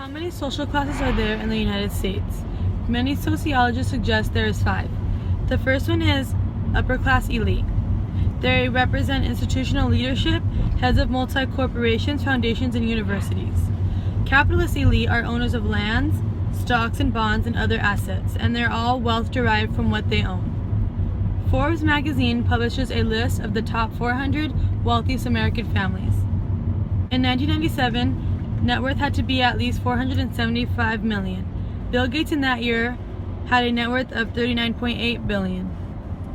How many social classes are there in the United States? Many sociologists suggest there is 5. The first one is upper class elite. They represent institutional leadership, heads of multi-corporations, foundations, and universities. Capitalist elite are owners of lands, stocks and bonds, and other assets, and they're all wealth derived from what they own. Forbes magazine publishes a list of the top 400 wealthiest American families. In 1997, net worth had to be at least $475 million. Bill Gates in that year had a net worth of $39.8 billion.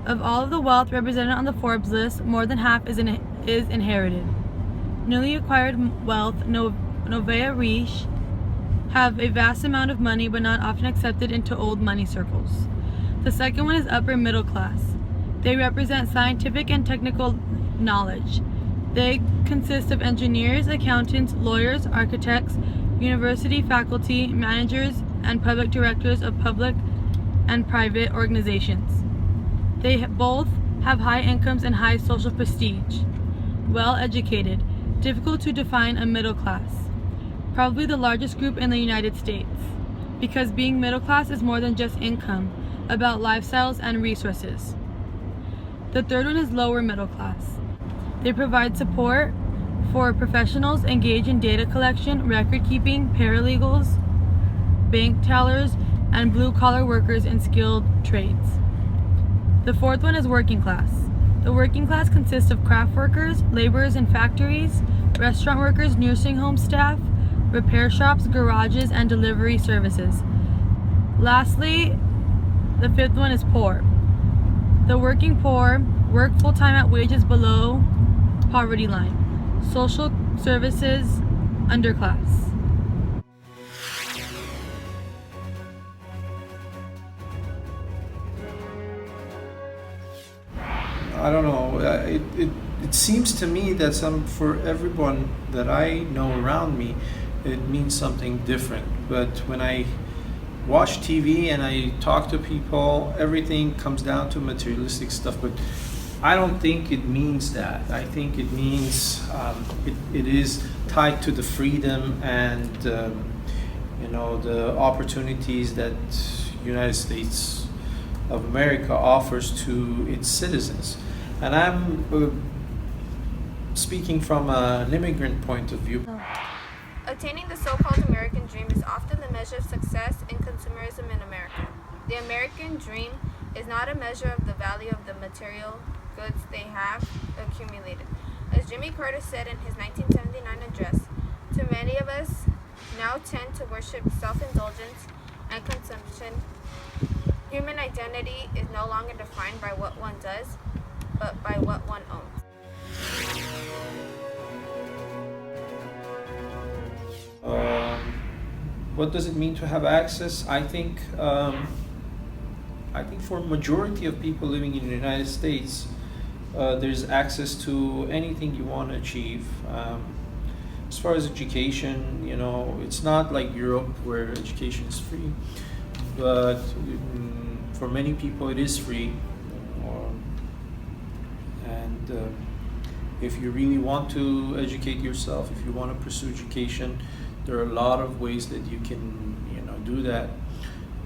Of all of the wealth represented on the Forbes list, more than half is inherited. Newly acquired wealth, Novaya riche, have a vast amount of money but not often accepted into old money circles. The second one is upper middle class. They represent scientific and technical knowledge. They consist of engineers, accountants, lawyers, architects, university faculty, managers, and public directors of public and private organizations. They both have high incomes and high social prestige. Well educated, difficult to define a middle class. Probably the largest group in the United States, because being middle class is more than just income, about lifestyles and resources. The third one is lower middle class. They provide support for professionals engaged in data collection, record keeping, paralegals, bank tellers, and blue-collar workers in skilled trades. The fourth one is working class. The working class consists of craft workers, laborers in factories, restaurant workers, nursing home staff, repair shops, garages, and delivery services. Lastly, the fifth one is poor. The working poor work full-time at wages below poverty line. Social services underclass. I don't know. It seems to me that for everyone that I know around me, it means something different. But when I watch TV and I talk to people, everything comes down to materialistic stuff. But I don't think it means that. I think it means it is tied to the freedom and the opportunities that United States of America offers to its citizens. And I'm speaking from an immigrant point of view. Attaining the so-called American dream is often the measure of success in consumerism in America. The American dream is not a measure of the value of the material goods they have accumulated. As Jimmy Carter said in his 1979 address, too many of us now tend to worship self-indulgence and consumption. Human identity is no longer defined by what one does, but by what one owns. What does it mean to have access? I think for a majority of people living in the United States, there's access to anything you want to achieve. As far as education, it's not like Europe where education is free, but for many people it is free. And if you really want to educate yourself, if you want to pursue education, there are a lot of ways that you can do that.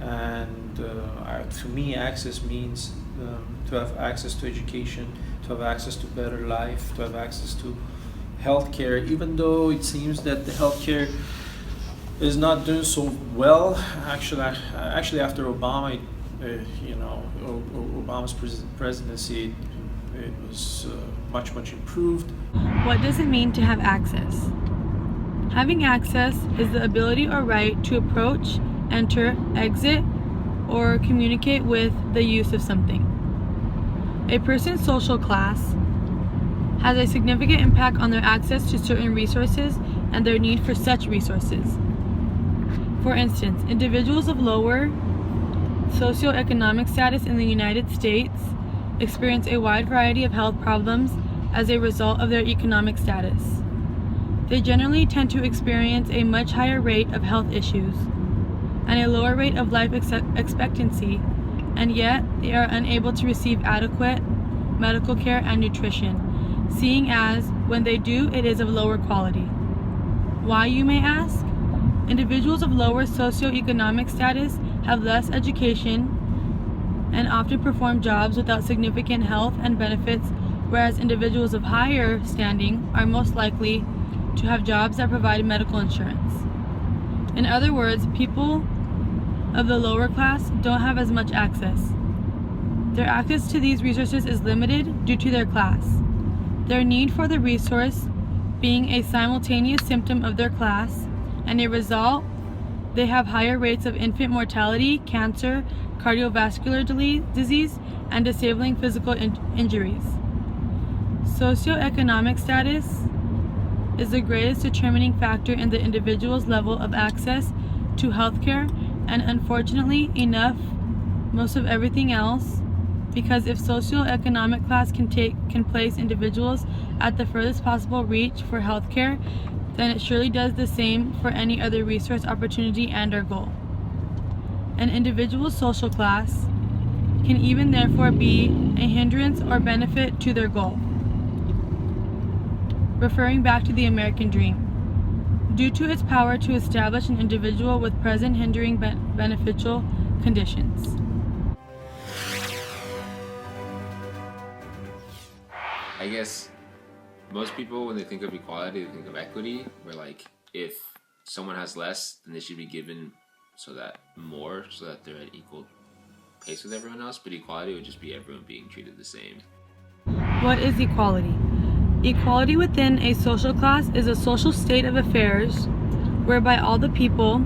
And to me, access means to have access to education, to have access to better life, to have access to healthcare, even though it seems that the healthcare is not doing so well. Actually after Obama, Obama's presidency, it was much improved. What does it mean to have access? Having access is the ability or right to approach, enter, exit, or communicate with the use of something. A person's social class has a significant impact on their access to certain resources and their need for such resources. For instance, individuals of lower socioeconomic status in the United States experience a wide variety of health problems as a result of their economic status. They generally tend to experience a much higher rate of health issues and a lower rate of life expectancy, and yet they are unable to receive adequate medical care and nutrition, seeing as when they do, it is of lower quality. Why, you may ask? Individuals of lower socioeconomic status have less education and often perform jobs without significant health and benefits, whereas individuals of higher standing are most likely to have jobs that provide medical insurance. In other words, people of the lower class don't have as much access. Their access to these resources is limited due to their class. Their need for the resource being a simultaneous symptom of their class, and a result, they have higher rates of infant mortality, cancer, cardiovascular disease, and disabling physical injuries. Socioeconomic status is the greatest determining factor in the individual's level of access to healthcare, and unfortunately enough, most of everything else, because if socioeconomic class can place individuals at the furthest possible reach for healthcare, then it surely does the same for any other resource, opportunity, and or goal. An individual's social class can even therefore be a hindrance or benefit to their goal. Referring back to the American dream, due to its power to establish an individual with present hindering beneficial conditions. I guess most people, when they think of equality, they think of equity, where like if someone has less, then they should be given so that they're at equal pace with everyone else. But equality would just be everyone being treated the same. What is equality? Equality within a social class is a social state of affairs whereby all the people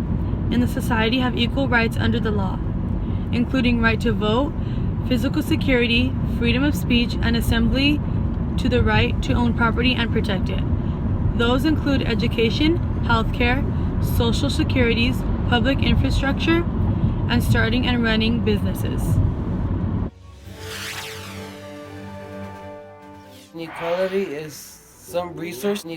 in the society have equal rights under the law, including right to vote, physical security, freedom of speech, and assembly, to the right to own property and protect it. Those include education, healthcare, social securities, public infrastructure, and starting and running businesses. Inequality is some resources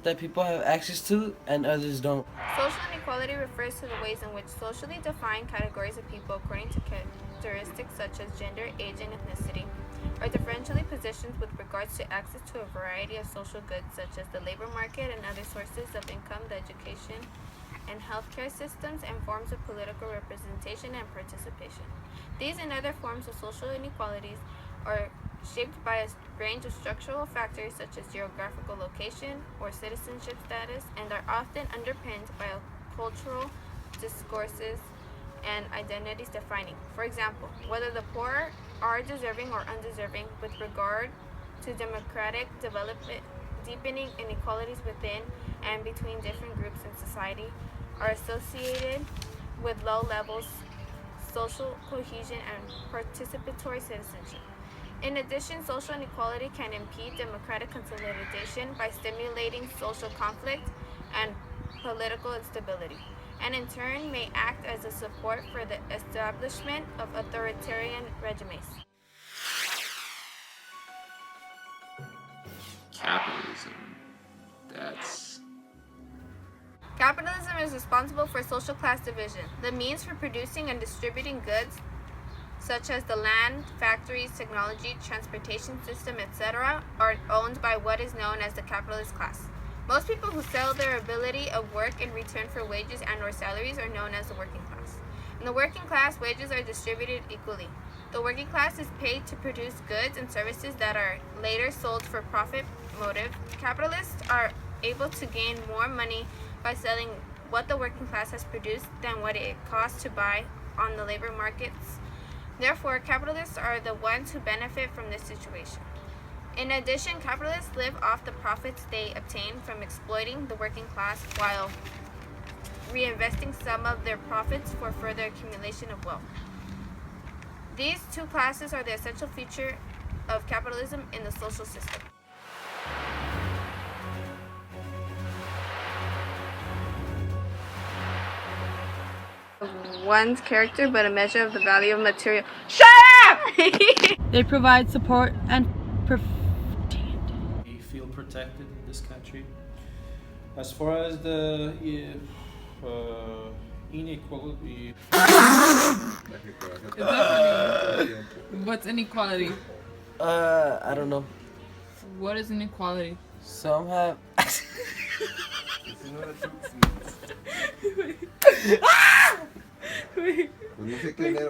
that people have access to and others don't. Social inequality refers to the ways in which socially defined categories of people, according to characteristics such as gender, age, and ethnicity, are differentially positioned with regards to access to a variety of social goods such as the labor market and other sources of income, the education and healthcare systems, and forms of political representation and participation. These and other forms of social inequalities are shaped by a range of structural factors such as geographical location or citizenship status, and are often underpinned by cultural discourses and identities defining. For example, whether the poor are deserving or undeserving with regard to democratic development, deepening inequalities within and between different groups in society are associated with low levels social cohesion and participatory citizenship. In addition, social inequality can impede democratic consolidation by stimulating social conflict and political instability, and in turn may act as a support for the establishment of authoritarian regimes. Capitalism. Capitalism is responsible for social class division. The means for producing and distributing goods, such as the land, factories, technology, transportation system, etc., are owned by what is known as the capitalist class. Most people who sell their ability of work in return for wages and/or salaries are known as the working class. In the working class, wages are distributed equally. The working class is paid to produce goods and services that are later sold for profit motive. Capitalists are able to gain more money by selling what the working class has produced than what it costs to buy on the labor markets. Therefore, capitalists are the ones who benefit from this situation. In addition, capitalists live off the profits they obtain from exploiting the working class while reinvesting some of their profits for further accumulation of wealth. These two classes are the essential feature of capitalism in the social system. One's character, but a measure of the value of material. Shut up! They provide support and We feel protected in this country. As far as the inequality, What's inequality? I don't know. What is inequality? Some have You know what troops means. Wait. Pues no sé qué leer.